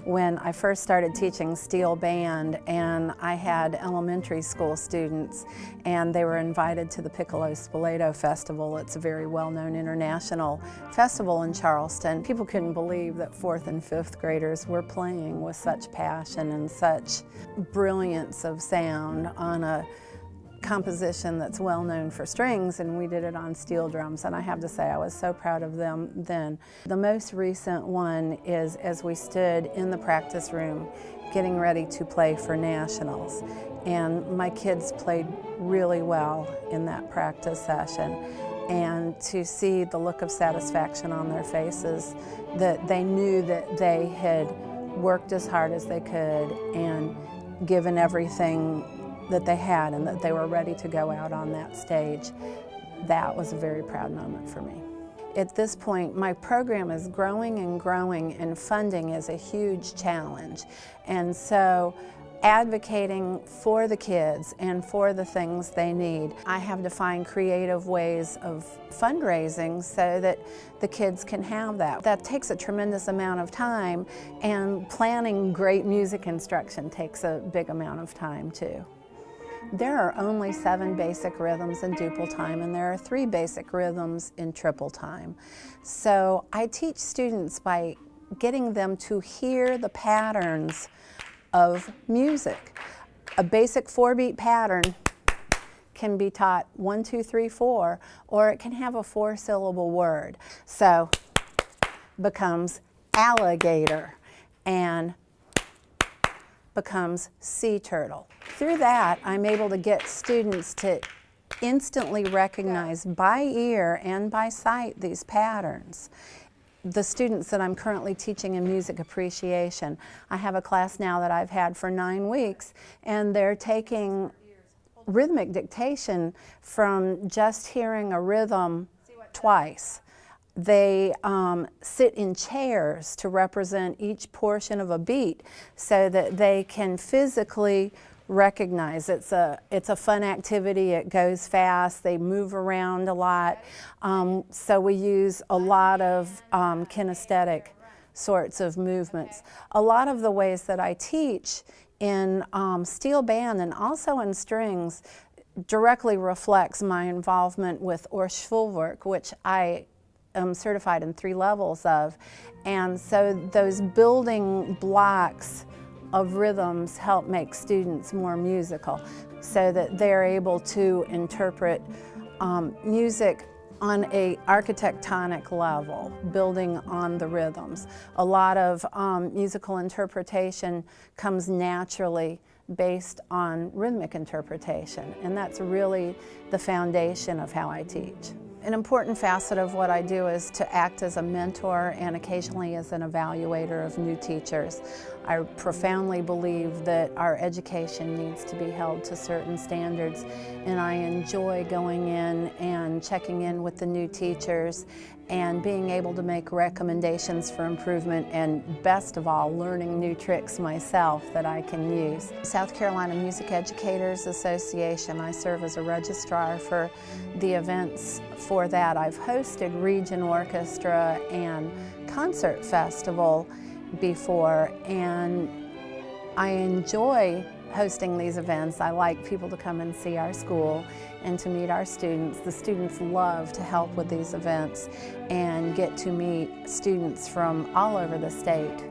when I first started teaching steel band, and I had elementary school students, and they were invited to the Piccolo Spoleto Festival. It's a very well-known international festival in Charleston. People couldn't believe that 4th and 5th graders were playing with such passion and such brilliance of sound on a composition that's well known for strings, and we did it on steel drums, and I have to say I was so proud of them then. The most recent one is as we stood in the practice room getting ready to play for nationals, and my kids played really well in that practice session, and to see the look of satisfaction on their faces, that they knew that they had worked as hard as they could and given everything that they had, and that they were ready to go out on that stage. That was a very proud moment for me. At this point, my program is growing and growing, and funding is a huge challenge. And so advocating for the kids and for the things they need, I have to find creative ways of fundraising so that the kids can have that. That takes a tremendous amount of time, and planning great music instruction takes a big amount of time too. There are only 7 basic rhythms in duple time, and there are 3 basic rhythms in triple time. So I teach students by getting them to hear the patterns of music. A basic 4-beat pattern can be taught 1, 2, 3, 4, or it can have a 4-syllable word. So becomes alligator, and becomes sea turtle. Through that, I'm able to get students to instantly recognize by ear and by sight these patterns. The students that I'm currently teaching in music appreciation, I have a class now that I've had for 9 weeks, and they're taking rhythmic dictation from just hearing a rhythm twice. They sit in chairs to represent each portion of a beat so that they can physically recognize. It's a fun activity. It goes fast. They move around a lot. So we use a lot of kinesthetic sorts of movements. A lot of the ways that I teach in steel band and also in strings directly reflects my involvement with Orchschulwerk, which I am certified in 3 levels of. And so those building blocks of rhythms help make students more musical so that they're able to interpret music on a architectonic level, building on the rhythms. A lot of musical interpretation comes naturally based on rhythmic interpretation, and that's really the foundation of how I teach. An important facet of what I do is to act as a mentor and occasionally as an evaluator of new teachers. I profoundly believe that our education needs to be held to certain standards, and I enjoy going in and checking in with the new teachers and being able to make recommendations for improvement, and best of all, learning new tricks myself that I can use. South Carolina Music Educators Association, I serve as a registrar for the events for that. I've hosted Region Orchestra and Concert Festival before, and I enjoy hosting these events. I like people to come and see our school and to meet our students. The students love to help with these events and get to meet students from all over the state.